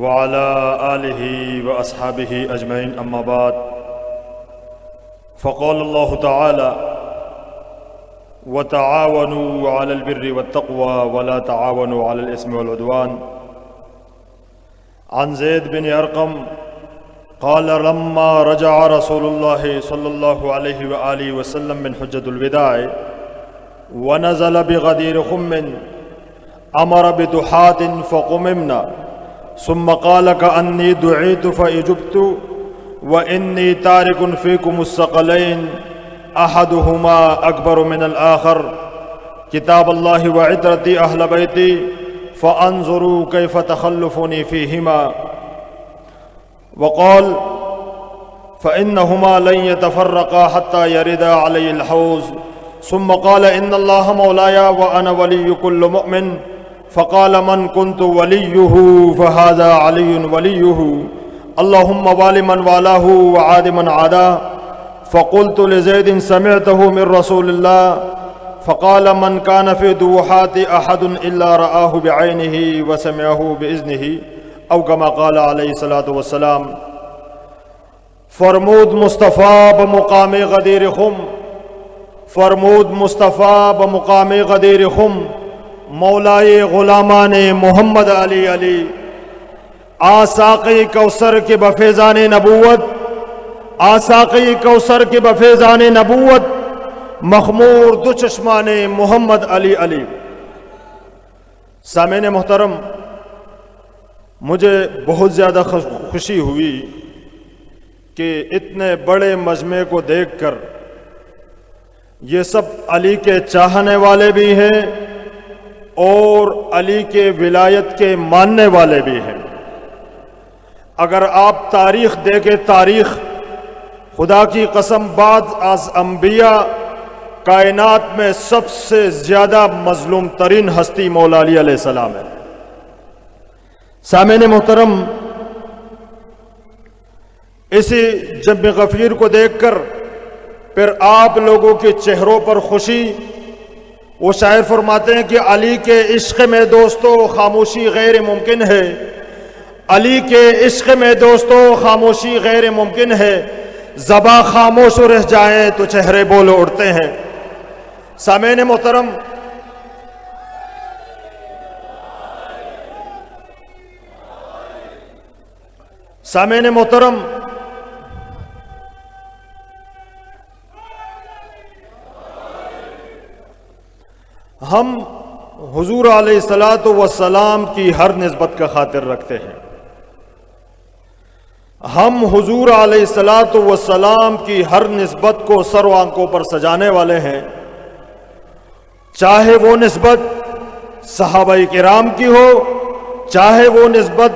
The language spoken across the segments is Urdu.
وعلى آله وأصحابه أجمعين أما بعد فقال الله تعالى وتعاونوا على البر والتقوى ولا تعاونوا على الإثم والعدوان. عن زيد بن أرقم قال لما رجع رسول الله صلى الله عليه وآله وسلم من حجة الوداع ونزل بغدير خم أمر بدحاة فقممنا ثم قال كأني دعيت فأجبت وإني تارك فيكم الثقلين أحدهما أكبر من الآخر كتاب الله وعترتي أهل بيتي فانظروا كيف تخلفني فيهما. وقال فإنهما لن يتفرقا حتى يردا علي الحوض. ثم قال إن الله مولاي وأنا ولي كل مؤمن. فقال من كنت وليه فهذا علي وليه اللهم وال من والاه وعاد من عاداه. فقلت لزيد سمعته من رسول الله؟ فقال من كان في دوحات أحد إلا رآه بعينه وسمعه بإذنه او كما قال علیہ الصلوۃ والسلام. فرمود مصطفیٰ بمقام غدیر خم، فرمود مصطفیٰ بمقام غدیر خم مولائے غلامان محمد علی علی آساقی کوثر کے بفیضان نبوت، آساقی کوثر کے بفیضان نبوت مخمور دو چشمان محمد علی علی. سامعین محترم، مجھے بہت زیادہ خوشی ہوئی کہ اتنے بڑے مجمع کو دیکھ کر یہ سب علی کے چاہنے والے بھی ہیں اور علی کے ولایت کے ماننے والے بھی ہیں. اگر آپ تاریخ دیکھیں، تاریخ خدا کی قسم بعد از انبیاء کائنات میں سب سے زیادہ مظلوم ترین ہستی مولا علی علیہ السلام ہے. سامعین محترم، اسی جم غفیر کو دیکھ کر پھر آپ لوگوں کے چہروں پر خوشی. وہ شاعر فرماتے ہیں کہ علی کے عشق میں دوستو خاموشی غیر ممکن ہے، علی کے عشق میں دوستو خاموشی غیر ممکن ہے، زباں خاموش رہ جائیں تو چہرے بول اڑتے ہیں. سامعین محترم، سامعین محترم، ہم حضور علیہ الصلوۃ والسلام کی ہر نسبت کا خاطر رکھتے ہیں. ہم حضور علیہ الصلوۃ والسلام کی ہر نسبت کو سر و آنکھوں پر سجانے والے ہیں، چاہے وہ نسبت صحابہ کرام کی ہو، چاہے وہ نسبت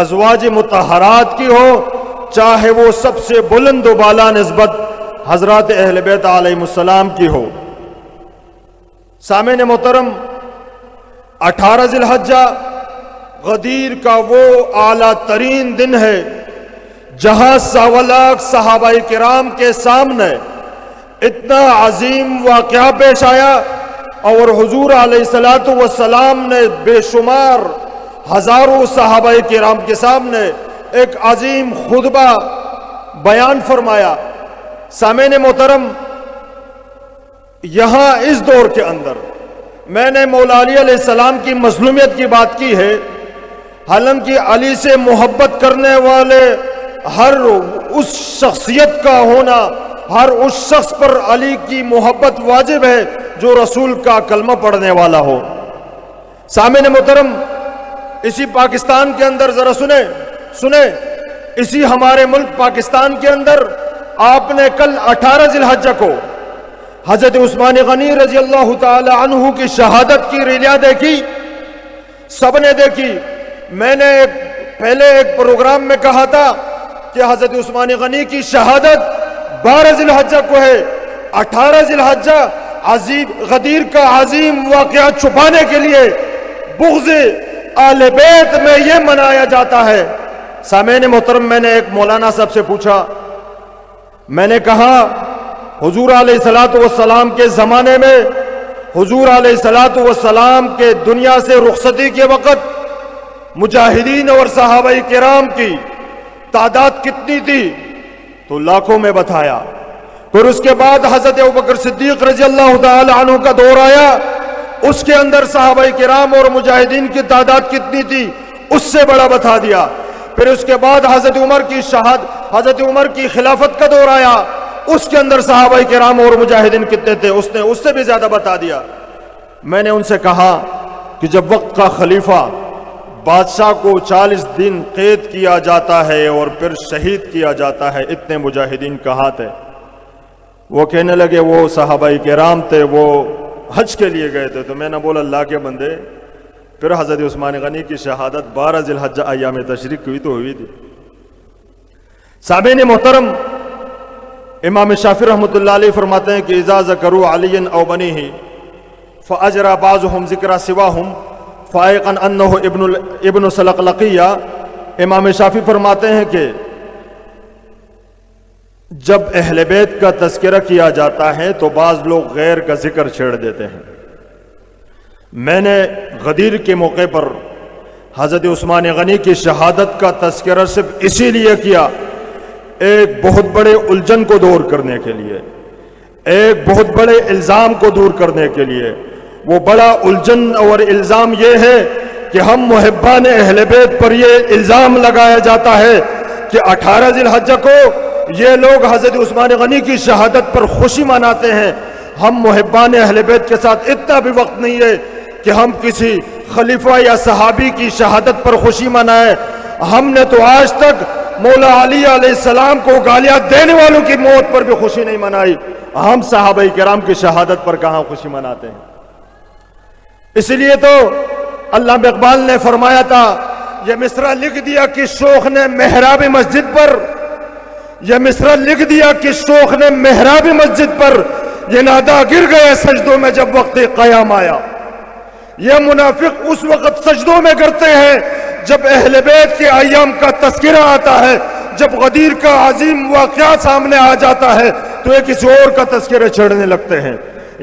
ازواج مطہرات کی ہو، چاہے وہ سب سے بلند و بالا نسبت حضرات اہل بیت علیہ السلام کی ہو. سامعین محترم، 18 ذی الحجہ غدیر کا وہ اعلیٰ ترین دن ہے جہاں 1.25 لاکھ صحابہ کرام کے سامنے اتنا عظیم واقعہ پیش آیا اور حضور علیہ الصلوۃ والسلام نے بے شمار ہزاروں صحابہ کرام کے سامنے ایک عظیم خطبہ بیان فرمایا. سامعین محترم، یہاں اس دور کے اندر میں نے مولا علی علیہ السلام کی مظلومیت کی بات کی ہے، حالانکہ علی سے محبت کرنے والے ہر اس شخصیت کا ہونا، ہر اس شخص پر علی کی محبت واجب ہے جو رسول کا کلمہ پڑھنے والا ہو. سامعین محترم، اسی پاکستان کے اندر ذرا سنیں اسی ہمارے ملک پاکستان کے اندر آپ نے کل 18 ذی الحجہ کو حضرت عثمان غنی رضی اللہ تعالی عنہ کی شہادت کی ریلیاں دیکھی، سب نے دیکھی. میں نے پہلے ایک پروگرام میں کہا تھا کہ حضرت عثمان غنی کی شہادت 12 ذی الحجہ کو ہے. 18 ذی الحجہ عظیم غدیر کا عظیم واقعہ چھپانے کے لیے بغض آل بیت میں یہ منایا جاتا ہے. سامعین محترم، میں نے ایک مولانا صاحب سے پوچھا، میں نے کہا حضور علیہ الصلوۃ والسلام کے زمانے میں حضور علیہ الصلوۃ والسلام کے دنیا سے رخصتی کے وقت مجاہدین اور صحابہ کرام کی تعداد کتنی تھی؟ تو لاکھوں میں بتایا۔ پھر اس کے بعد حضرت ابوبکر صدیق رضی اللہ تعالی عنہ کا دور آیا، اس کے اندر صحابہ کرام اور مجاہدین کی تعداد کتنی تھی اس سے بڑا بتا دیا۔ پھر اس کے بعد حضرت عمر کی خلافت کا دور آیا، اس کے اندر صحابہ کرام اور مجاہدین کتنے تھے اس نے اس سے بھی زیادہ بتا دیا۔ میں نے ان سے کہا کہ جب وقت کا خلیفہ بادشاہ کو 40 دن قید کیا جاتا ہے اور پھر شہید کیا جاتا ہے، اتنے مجاہدین کہاں تھے؟ وہ کہنے لگے وہ صحابہ کرام تھے، وہ حج کے لیے گئے تھے۔ تو میں نے بولا اللہ کے بندے، پھر حضرت عثمان غنی کی شہادت 12 ذی الحجہ ایام تشریق ہوئی تو ہوئی تھی۔ سامعین محترم، امام شافعی رحمۃ اللہ علیہ فرماتے ہیں کہ اذا ذکروا علی او بنیہ فاجرى بعضهم ذکر سواہم فائقا انہ ابن سلقلقیہ۔ امام شافعی فرماتے ہیں کہ جب اہل بیت کا تذکرہ کیا جاتا ہے تو بعض لوگ غیر کا ذکر چھیڑ دیتے ہیں۔ میں نے غدیر کے موقع پر حضرت عثمان غنی کی شہادت کا تذکرہ صرف اسی لیے کیا، ایک بہت بڑے الجھن کو دور کرنے کے لیے، ایک بہت بڑے الزام کو دور کرنے کے لیے۔ وہ بڑا الجھن اور الزام یہ ہے کہ ہم محبان اہل بیت پر یہ الزام لگایا جاتا ہے کہ 18 ذی الحجہ کو یہ لوگ حضرت عثمان غنی کی شہادت پر خوشی مناتے ہیں۔ ہم محبان اہل بیت کے ساتھ اتنا بھی وقت نہیں ہے کہ ہم کسی خلیفہ یا صحابی کی شہادت پر خوشی منائیں۔ ہم نے تو آج تک مولا علی علیہ السلام کو گالیاں دینے والوں کی موت پر بھی خوشی نہیں منائی، ہم صحابہ کرام کی شہادت پر کہاں خوشی مناتے ہیں؟ اس لیے تو علامہ اقبال نے فرمایا تھا، یہ مصرع لکھ دیا کہ شوخ نے محراب مسجد پر، یہ مصرع لکھ دیا کہ شوخ نے محراب مسجد پر، یہ نادا گر گئے سجدوں میں جب وقت قیام آیا۔ یہ منافق اس وقت سجدوں میں گرتے ہیں جب اہل بیت کے ایام کا تذکرہ آتا ہے، جب غدیر کا عظیم واقعہ سامنے آ جاتا ہے تو یہ کسی اور کا تذکرہ چھیڑنے لگتے ہیں۔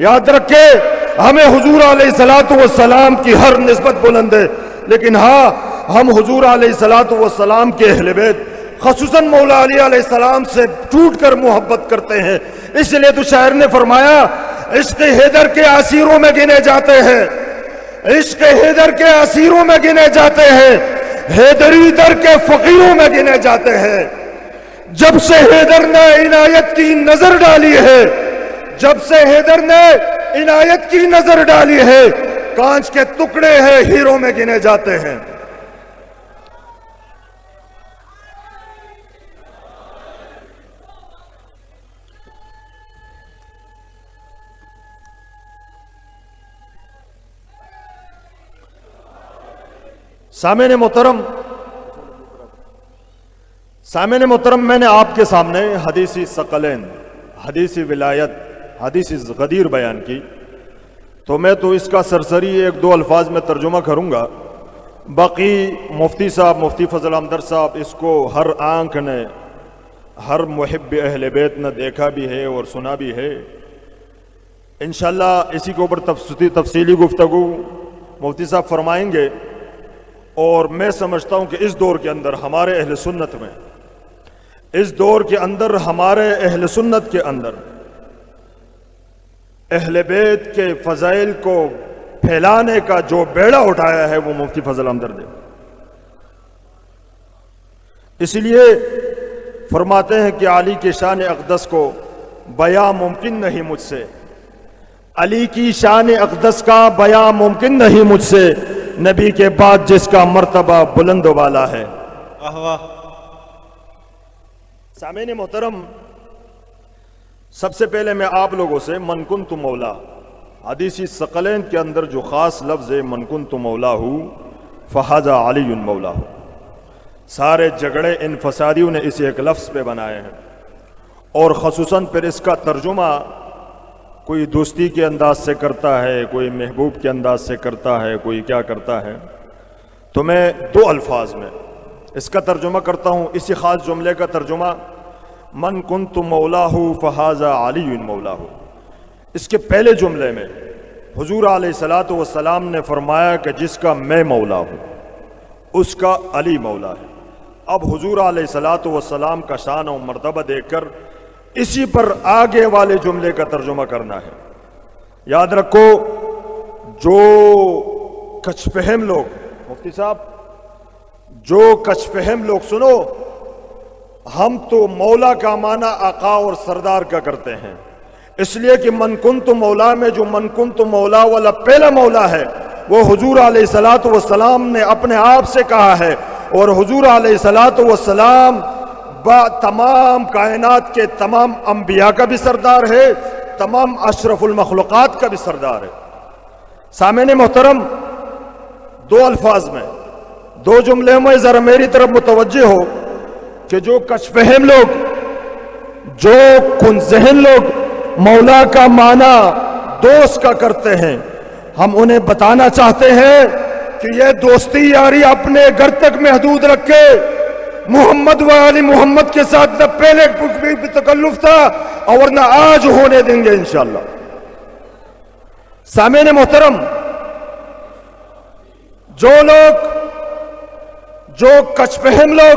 یاد رکھے، ہمیں حضور علیہ الصلوۃ والسلام کی ہر نسبت بلند ہے، لیکن ہاں ہم حضور علیہ الصلوۃ والسلام کے اہل بیت خصوصاً مولا علی علیہ السلام سے ٹوٹ کر محبت کرتے ہیں۔ اس لیے تو شاعر نے فرمایا عشق حیدر کے اسیروں میں گنے جاتے ہیں، عشق حیدر کے اسیروں میں گنے جاتے ہیں، حیدری در کے فقیروں میں گنے جاتے ہیں۔ جب سے حیدر نے عنایت کی نظر ڈالی ہے، جب سے حیدر نے عنایت کی نظر ڈالی ہے، کانچ کے ٹکڑے ہیں ہیروں میں گنے جاتے ہیں۔ سامعین محترم، میں نے آپ کے سامنے حدیث ثقلین، حدیث ولایت، حدیث غدیر بیان کی، تو میں تو اس کا سرسری ایک دو الفاظ میں ترجمہ کروں گا، باقی مفتی صاحب، مفتی فضل احمد صاحب، اس کو ہر آنکھ نے، ہر محب اہل بیت نے دیکھا بھی ہے اور سنا بھی ہے۔ انشاءاللہ اسی کے اوپر تفصیلی گفتگو مفتی صاحب فرمائیں گے، اور میں سمجھتا ہوں کہ اس دور کے اندر ہمارے اہل سنت میں، اس دور کے اندر ہمارے اہل سنت کے اندر اہل بیت کے فضائل کو پھیلانے کا جو بیڑا اٹھایا ہے وہ مفتی فضل احمد نے۔ اس لیے فرماتے ہیں کہ علی کی شان اقدس کو بیاں ممکن نہیں مجھ سے، علی کی شان اقدس کا بیاں ممکن نہیں مجھ سے، نبی کے بعد جس کا مرتبہ بلند و بالا ہے۔ سامعین محترم، سب سے پہلے میں آپ لوگوں سے من کنت مولا، حدیث ثقلین کے اندر جو خاص لفظ ہے من کنت مولا ہوں فہذا علی مولا ہوں، سارے جھگڑے ان فسادیوں نے اسے ایک لفظ پہ بنائے ہیں، اور خصوصاً پھر اس کا ترجمہ کوئی دوستی کے انداز سے کرتا ہے، کوئی محبوب کے انداز سے کرتا ہے، کوئی کیا کرتا ہے۔ تو میں دو الفاظ میں اس کا ترجمہ کرتا ہوں، اسی خاص جملے کا ترجمہ، من کنت مولاہ فہذا علی مولاہ۔ اس کے پہلے جملے میں حضور علیہ الصلوۃ والسلام نے فرمایا کہ جس کا میں مولا ہوں اس کا علی مولا ہے۔ اب حضور علیہ الصلوۃ والسلام کا شان و مرتبہ دیکھ کر اسی پر آگے والے جملے کا ترجمہ کرنا ہے۔ یاد رکھو، جو کچھ فہم لوگ، مفتی صاحب، جو کچھ فہم لوگ سنو، ہم تو مولا کا معنی آقا اور سردار کا کرتے ہیں، اس لیے کہ من کنت مولا میں جو من کنت مولا والا پہلا مولا ہے وہ حضور علیہ الصلوۃ والسلام نے اپنے آپ سے کہا ہے، اور حضور علیہ الصلوۃ والسلام تمام کائنات کے تمام انبیاء کا بھی سردار ہے، تمام اشرف المخلوقات کا بھی سردار ہے۔ سامعین محترم، دو الفاظ میں، دو جملے میں ذرا میری طرف متوجہ ہو کہ جو کچھ فہم لوگ، جو کن ذہن لوگ مولا کا معنی دوست کا کرتے ہیں، ہم انہیں بتانا چاہتے ہیں کہ یہ دوستی یاری اپنے گھر تک محدود رکھے۔ محمد و آل محمد کے ساتھ نہ پہلے بھی تکلف تھا اور نہ آج ہونے دیں گے انشاءاللہ۔ سامعین محترم، جو لوگ، جو کچھ فہم لوگ،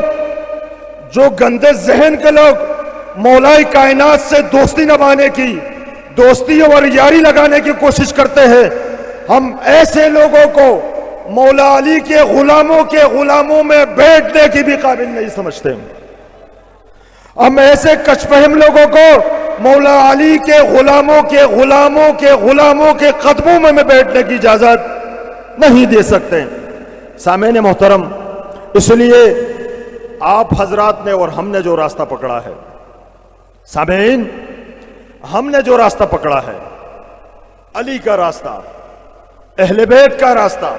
جو گندے ذہن کے لوگ مولا کائنات سے دوستی نبھانے کی، دوستی اور یاری لگانے کی کوشش کرتے ہیں، ہم ایسے لوگوں کو مولا علی کے غلاموں میں بیٹھنے کی بھی قابل نہیں سمجھتے۔ ہم ایسے کچھ فہم لوگوں کو مولا علی کے غلاموں کے قدموں میں بیٹھنے کی اجازت نہیں دے سکتے۔ سامعین محترم، اس لیے آپ حضرات نے اور ہم نے جو راستہ پکڑا ہے، سامعین، ہم نے جو راستہ پکڑا ہے، علی کا راستہ، اہل بیت کا راستہ،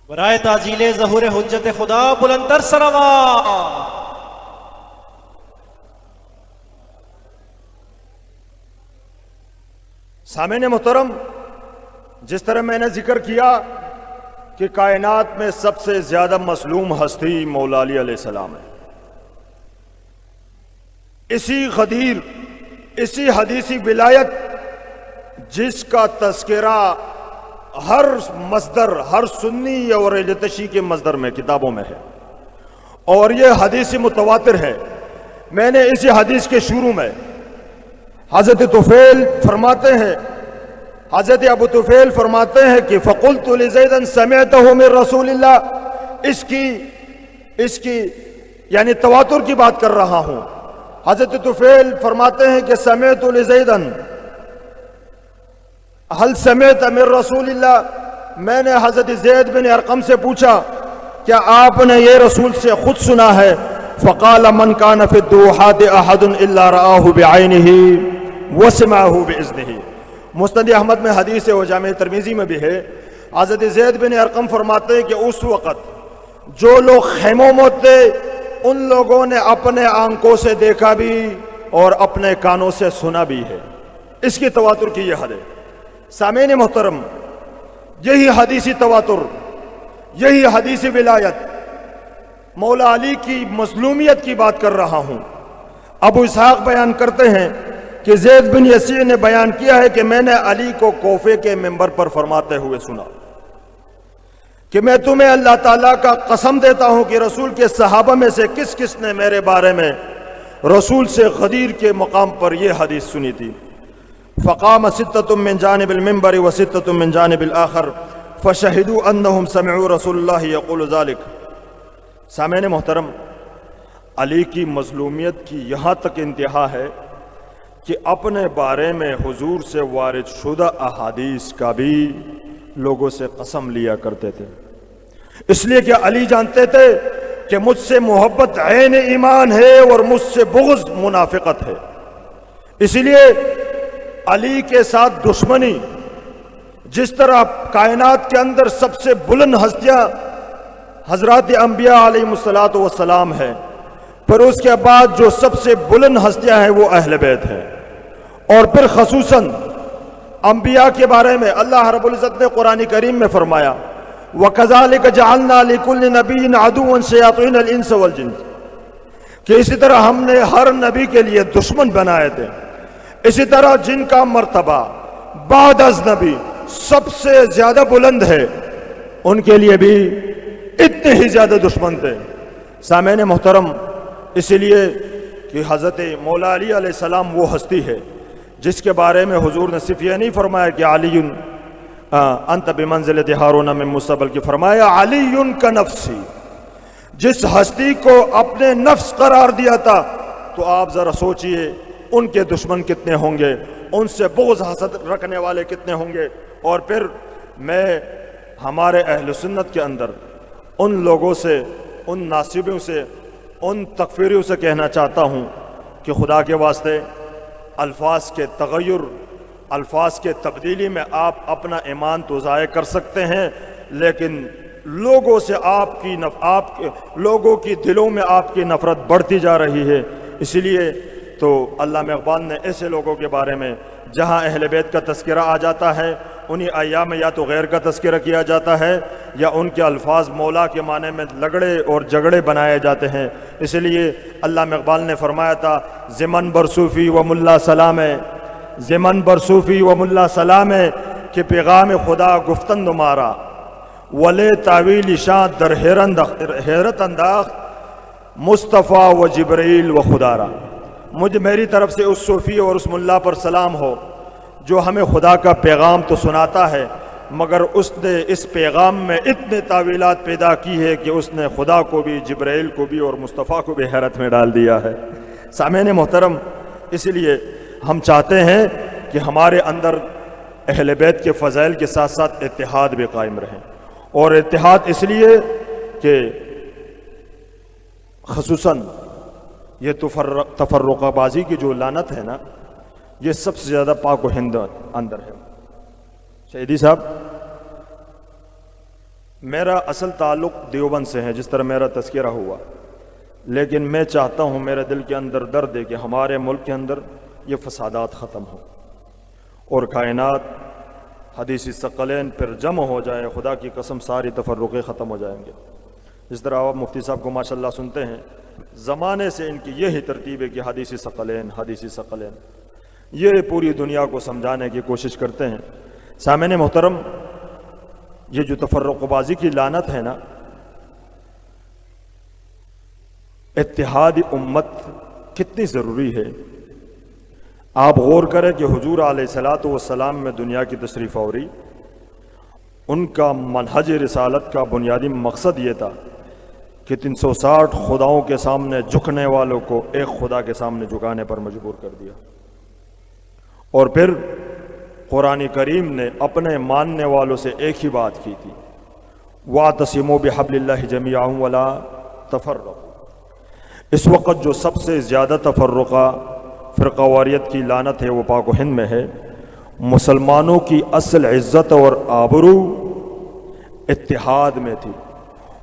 برائے تعجیل ظہور حجت خدا بلندر سلوات۔ سامعین محترم، جس طرح میں نے ذکر کیا کہ کائنات میں سب سے زیادہ مظلوم ہستی مولا علی علیہ السلام ہے، اسی غدیر، اسی حدیثی ولایت جس کا تذکرہ ہر مصدر، ہر سنی اور علتشی کے مصدر میں، کتابوں میں ہے، اور یہ حدیث متواتر ہے۔ میں نے اسی حدیث کے شروع میں حضرت طفیل فرماتے ہیں، حضرت ابو طفیل فرماتے ہیں کہ فَقُلْتُ لِزَيْدًا سَمِعْتَهُ مِن رسول اللہ، اس کی یعنی تواتر کی بات کر رہا ہوں۔ حضرت طفیل فرماتے ہیں کہ سمعت لزیدًا، هل سمعت من رسول اللہ، میں نے حضرت زید بن ارقم سے پوچھا کیا آپ نے یہ رسول سے خود سنا ہے؟ فقال من كان في الدوحات احد الا رآه بعينه وسمعه باذنه۔ مسند احمد میں حدیث ہے، وہ جامع ترمذی میں بھی ہے۔ حضرت زید بن ارقم فرماتے ہیں کہ اس وقت جو لوگ خیموں میں تھے ان لوگوں نے اپنے آنکھوں سے دیکھا بھی اور اپنے کانوں سے سنا بھی ہے۔ اس کی تواتر کی یہ حد ہے۔ سامعین محترم، یہی حدیثی تواتر، یہی حدیثی ولایت، مولا علی کی مظلومیت کی بات کر رہا ہوں۔ ابو اسحاق بیان کرتے ہیں کہ زید بن یسیع نے بیان کیا ہے کہ میں نے علی کو کوفے کے منبر پر فرماتے ہوئے سنا کہ میں تمہیں اللہ تعالیٰ کا قسم دیتا ہوں کہ رسول کے صحابہ میں سے کس کس نے میرے بارے میں رسول سے غدیر کے مقام پر یہ حدیث سنی تھی۔ فقام ستۃ من جانب المنبر وستۃ من جانب الآخر فشہدوا انہم سمعوا رسول اللہ یقول ذلک۔ سامعین محترم، علی کی مظلومیت کی یہاں تک انتہا ہے کہ اپنے بارے میں حضور سے وارد شدہ احادیث کا بھی لوگوں سے قسم لیا کرتے تھے، اس لیے کہ علی جانتے تھے کہ مجھ سے محبت عین ایمان ہے اور مجھ سے بغض منافقت ہے۔ اسی لیے علی کے ساتھ دشمنی، جس طرح کائنات کے اندر سب سے بلند ہستیاں حضرات انبیاء علیہ السلام ہیں، پھر اس کے بعد جو سب سے بلند ہستیاں ہیں وہ اہل بیت ہیں، اور پھر خصوصاً انبیاء کے بارے میں اللہ رب العزت نے قرآن کریم میں فرمایا وَكَذَلِكَ جَعَلْنَا لِكُلِّ نَبِيٍّ عَدُوًّا شَيَاطِينَ الْإِنسِ وَالْجِنِّ، کہ اسی طرح ہم نے ہر نبی کے لیے دشمن بنائے تھے، اسی طرح جن کا مرتبہ بعد از نبی سب سے زیادہ بلند ہے، ان کے لیے بھی اتنے ہی زیادہ دشمن تھے۔ سامعین محترم، اسی لیے کہ حضرت مولا علی علیہ السلام وہ ہستی ہے جس کے بارے میں حضور نے صرف یہ نہیں فرمایا کہ علی انت بمنزلۃ ہارون من موسیٰ، بلکہ فرمایا علی کا نفسی۔ جس ہستی کو اپنے نفس قرار دیا تھا، تو آپ ذرا سوچئے ان کے دشمن کتنے ہوں گے، ان سے بغض حسد رکھنے والے کتنے ہوں گے۔ اور پھر میں ہمارے اہل سنت کے اندر ان لوگوں سے، ان ناصبوں سے، ان تکفیریوں سے کہنا چاہتا ہوں کہ خدا کے واسطے الفاظ کے تغیر، الفاظ کے تبدیلی میں آپ اپنا ایمان تو ضائع کر سکتے ہیں، لیکن لوگوں سے لوگوں کی دلوں میں آپ کی نفرت بڑھتی جا رہی ہے۔ اسی لیے تو علامہ اقبال نے ایسے لوگوں کے بارے میں جہاں اہل بیت کا تذکرہ آ جاتا ہے، انہی ایام میں یا تو غیر کا تذکرہ کیا جاتا ہے یا ان کے الفاظ مولا کے معنی میں لگڑے اور جگڑے بنائے جاتے ہیں۔ اس لیے علامہ اقبال نے فرمایا تھا زمن برصوفی و ملا سلام، زمن برصوفی و ملا سلام کہ پیغام خدا گفتن نمارا، ولے تعویل شاہ در حیرت انداخت مصطفیٰ و جبرائیل و خدارا۔ میری طرف سے اس صوفی اور اس ملا پر سلام ہو جو ہمیں خدا کا پیغام تو سناتا ہے، مگر اس نے اس پیغام میں اتنے تعویلات پیدا کی ہے کہ اس نے خدا کو بھی، جبرائیل کو بھی اور مصطفیٰ کو بھی حیرت میں ڈال دیا ہے۔ سامعین محترم، اس لیے ہم چاہتے ہیں کہ ہمارے اندر اہل بیت کے فضائل کے ساتھ ساتھ اتحاد بھی قائم رہے، اور اتحاد اس لیے کہ خصوصاً یہ تفرقہ بازی کی جو لعنت ہے نا، یہ سب سے زیادہ پاک و ہند اندر ہے۔ شہیدی صاحب، میرا اصل تعلق دیوبند سے ہے، جس طرح میرا تذکرہ ہوا، لیکن میں چاہتا ہوں، میرے دل کے اندر درد ہے کہ ہمارے ملک کے اندر یہ فسادات ختم ہوں اور کائنات حدیث ثقلین پر جمع ہو جائے۔ خدا کی قسم ساری تفرقے ختم ہو جائیں گے۔ جس طرح آپ مفتی صاحب کو ماشاءاللہ سنتے ہیں، زمانے سے ان کی یہی ترتیب ہے کہ حدیث ثقلین، حدیث ثقلین، یہ پوری دنیا کو سمجھانے کی کوشش کرتے ہیں۔ سامعین محترم، یہ جو تفرق بازی کی لعنت ہے نا، اتحاد امت کتنی ضروری ہے۔ آپ غور کریں کہ حضور علیہ الصلوۃ والسلام میں دنیا کی تشریف آوری، ان کا منہج رسالت کا بنیادی مقصد یہ تھا کہ 360 خداؤں کے سامنے جھکنے والوں کو ایک خدا کے سامنے جھکانے پر مجبور کر دیا۔ اور پھر قرآن کریم نے اپنے ماننے والوں سے ایک ہی بات کی تھی، وَاعْتَصِمُوا بِحَبْلِ اللَّهِ جَمِيعًا وَلَا تَفَرَّقُوا۔ اس وقت جو سب سے زیادہ تفرقہ، فرقہ واریت کی لعنت ہے، وہ پاک و ہند میں ہے۔ مسلمانوں کی اصل عزت اور آبرو اتحاد میں تھی۔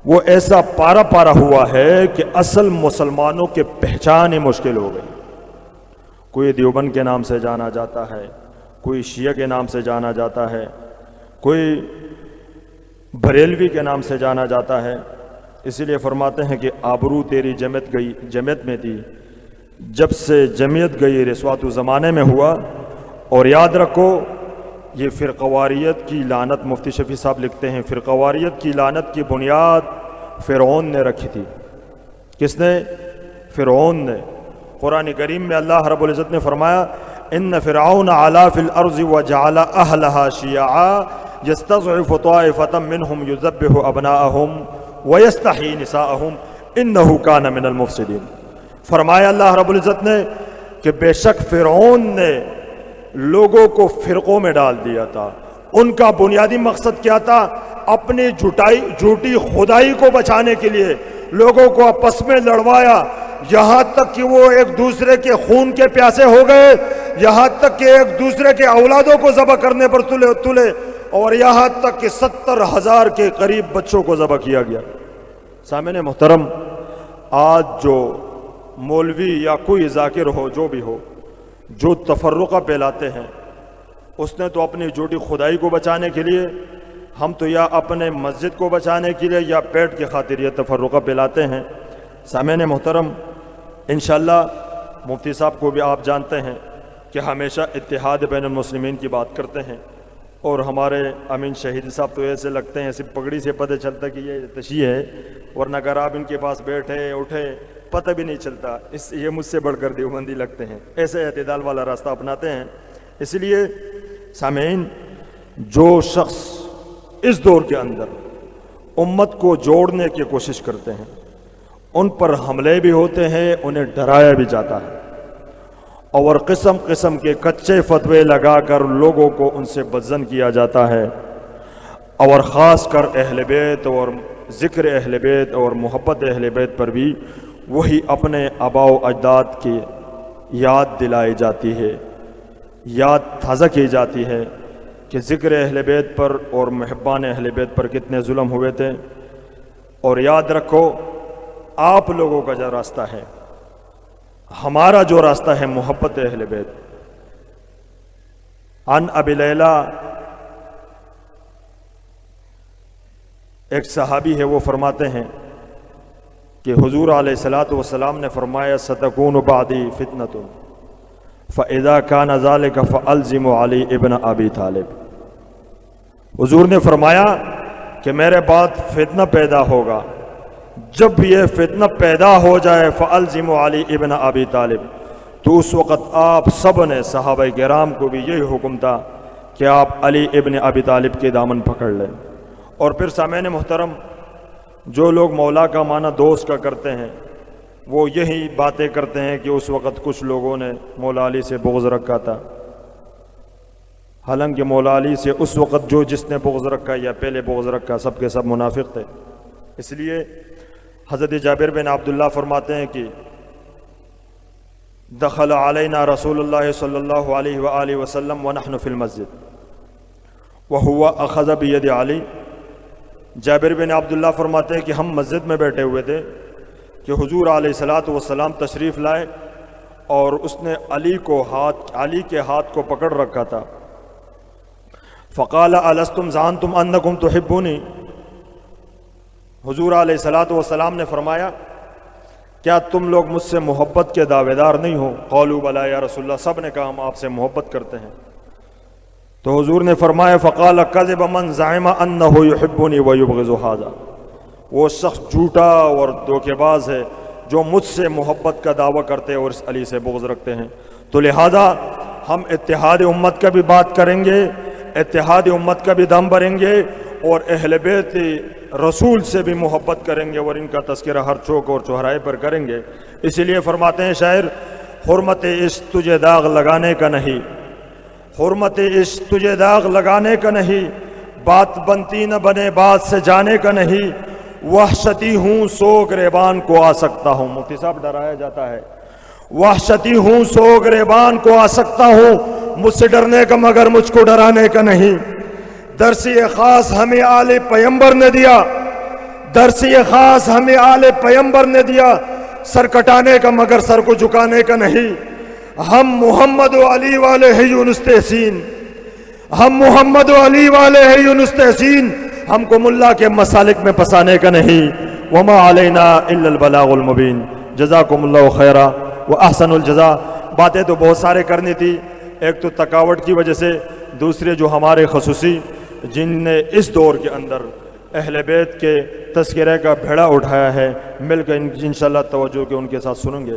وہ ایسا پارا پارا ہوا ہے کہ اصل مسلمانوں کے پہچان ہی مشکل ہو گئی۔ کوئی دیوبند کے نام سے جانا جاتا ہے، کوئی شیعہ کے نام سے جانا جاتا ہے، کوئی بریلوی کے نام سے جانا جاتا ہے۔ اسی لیے فرماتے ہیں کہ آبرو تیری جمعیت میں تھی، جب سے جمعیت گئی رسوا تو زمانے میں ہوا۔ اور یاد رکھو، یہ فرقہ واریت کی لعنت، مفتی شفیع صاحب لکھتے ہیں، فرقہ واریت کی لعنت کی بنیاد فرعون نے رکھی تھی۔ کس نے؟ فرعون نے۔ قرآن کریم میں اللہ رب العزت نے فرمایا ان فرعون علا فی الارض وجعل اہلہا شیعا یستضعف طائفۃ منہم یذبح ابناءہم ویستحیی نساءہم انہ کان من المفسدین۔ فرمایا اللہ رب العزت نے کہ بے شک فرعون نے لوگوں کو فرقوں میں ڈال دیا تھا۔ ان کا بنیادی مقصد کیا تھا؟ اپنی جھوٹی خدائی کو بچانے کے لیے لوگوں کو آپس میں لڑوایا، یہاں تک کہ وہ ایک دوسرے کے خون کے پیاسے ہو گئے، یہاں تک کہ ایک دوسرے کے اولادوں کو ذبح کرنے پر تلے، اور یہاں تک کہ 70,000 کے قریب بچوں کو ذبح کیا گیا۔ سامعین محترم، آج جو مولوی یا کوئی ذاکر ہو، جو بھی ہو، جو تفرقہ پھیلاتے ہیں، اس نے تو اپنی جھوٹی خدائی کو بچانے کے لیے، ہم تو یا اپنے مسجد کو بچانے کے لیے یا پیٹ کی خاطر یہ تفرقہ پھیلاتے ہیں۔ سامعین محترم، انشاءاللہ مفتی صاحب کو بھی آپ جانتے ہیں، کہ ہمیشہ اتحاد بین المسلمین کی بات کرتے ہیں، اور ہمارے امین شہید صاحب تو ایسے لگتے ہیں صرف پگڑی سے پتہ چلتا کہ یہ تشیع ہے، ورنہ اگر آپ ان کے پاس بیٹھے اٹھے پتہ بھی نہیں چلتا، یہ مجھ سے بڑھ کر دیوبندی لگتے ہیں، ایسے اعتدال والا راستہ اپناتے ہیں۔ اس لیے سامعین، جو شخص اس دور کے اندر امت کو جوڑنے کی کوشش کرتے ہیں، ان پر حملے بھی ہوتے ہیں، انہیں ڈرایا بھی جاتا ہے، اور قسم قسم کے کچے فتوے لگا کر لوگوں کو ان سے بدظن کیا جاتا ہے، اور خاص کر اہل بیت اور ذکر اہل بیت اور محبت اہل بیت پر بھی وہی اپنے آباء و اجداد کی یاد دلائی جاتی ہے، یاد تازہ کی جاتی ہے کہ ذکر اہل بیت پر اور محبان اہل بیت پر کتنے ظلم ہوئے تھے۔ اور یاد رکھو، آپ لوگوں کا جو راستہ ہے، ہمارا جو راستہ ہے محبت اہل بیت۔ عن ابی لیلہ، ایک صحابی ہے، وہ فرماتے ہیں کہ حضور علیہ الصلوۃ والسلام نے فرمایا ستکون بعدی فتنۃ فاذا کان ذلک فالزموا علی ابن ابی طالب۔ حضور نے فرمایا کہ میرے بعد فتنہ پیدا ہوگا، جب بھی یہ فتنہ پیدا ہو جائے فالزموا علی ابن ابی طالب، تو اس وقت آپ سب نے، صحابہ کرام کو بھی یہی حکم تھا کہ آپ علی ابن ابی طالب کے دامن پکڑ لیں۔ اور پھر سامعین محترم، جو لوگ مولا کا معنی دوست کا کرتے ہیں، وہ یہی باتیں کرتے ہیں کہ اس وقت کچھ لوگوں نے مولا علی سے بغض رکھا تھا، حالانکہ مولا علی سے اس وقت جس نے بغض رکھا یا پہلے بغض رکھا، سب کے سب منافق تھے۔ اس لیے حضرت جابر بن عبداللہ فرماتے ہیں کہ دخل علینا رسول اللہ صلی اللہ علیہ وآلہ وسلم ونحن فی المسجد وہو اخذ بید علی۔ جابر بن عبداللہ فرماتے ہیں کہ ہم مسجد میں بیٹھے ہوئے تھے کہ حضور علیہ الصلوۃ والسلام تشریف لائے، اور اس نے علی کے ہاتھ کو پکڑ رکھا تھا۔ فقال الستم زعمتم انکم تحبونی، حضور علیہ الصلوۃ والسلام نے فرمایا کیا تم لوگ مجھ سے محبت کے دعوے دار نہیں ہو؟ قالوا بلی یا رسول اللہ، سب نے کہا ہم آپ سے محبت کرتے ہیں۔ تو حضور نے فرمایا فقال کذب من زعم انہ یحبنی ویبغض ھذا، وہ شخص جھوٹا اور دھوکے باز ہے جو مجھ سے محبت کا دعویٰ کرتے ہیں اور اس علی سے بغض رکھتے ہیں۔ تو لہذا ہم اتحاد امت کا بھی بات کریں گے، اتحاد امت کا بھی دم بھریں گے، اور اہل بیت رسول سے بھی محبت کریں گے، اور ان کا تذکرہ ہر چوک اور چوراہے پر کریں گے۔ اسی لیے فرماتے ہیں شاعر، حرمت عشق تجھے داغ لگانے کا نہیں، حرمت عشق تجھے داغ لگانے کا نہیں، بات بنتی نہ بنے بات سے جانے کا نہیں، وحشتی ہوں سو گریبان کو آ سکتا ہوں۔ مفتی صاحب ڈرایا جاتا ہے، وحشتی ہوں سو گریبان کو آ سکتا ہوں، مجھ سے ڈرنے کا مگر مجھ کو ڈرانے کا نہیں۔ درس یہ خاص ہمیں آل پیمبر نے دیا، درس یہ خاص ہمیں آل پیمبر نے دیا، سر کٹانے کا مگر سر کو جھکانے کا نہیں۔ ہم محمد و علی والے ہیں یونس تحسین، ہم محمد و علی والے ہیں یونس تحسین، ہم کو ملا کے مسالک میں پھنسانے کا نہیں۔ وما علینا الا البلاغ المبین۔ جزاکم اللہ خیرا واحسن الجزاء۔ باتیں تو بہت سارے کرنی تھی، ایک تو تھکاوٹ کی وجہ سے، دوسرے جو ہمارے خصوصی جن نے اس دور کے اندر اہل بیت کے تذکرے کا بھیڑا اٹھایا ہے، مل کر انشاءاللہ توجہ کے ان کے ساتھ سنیں گے۔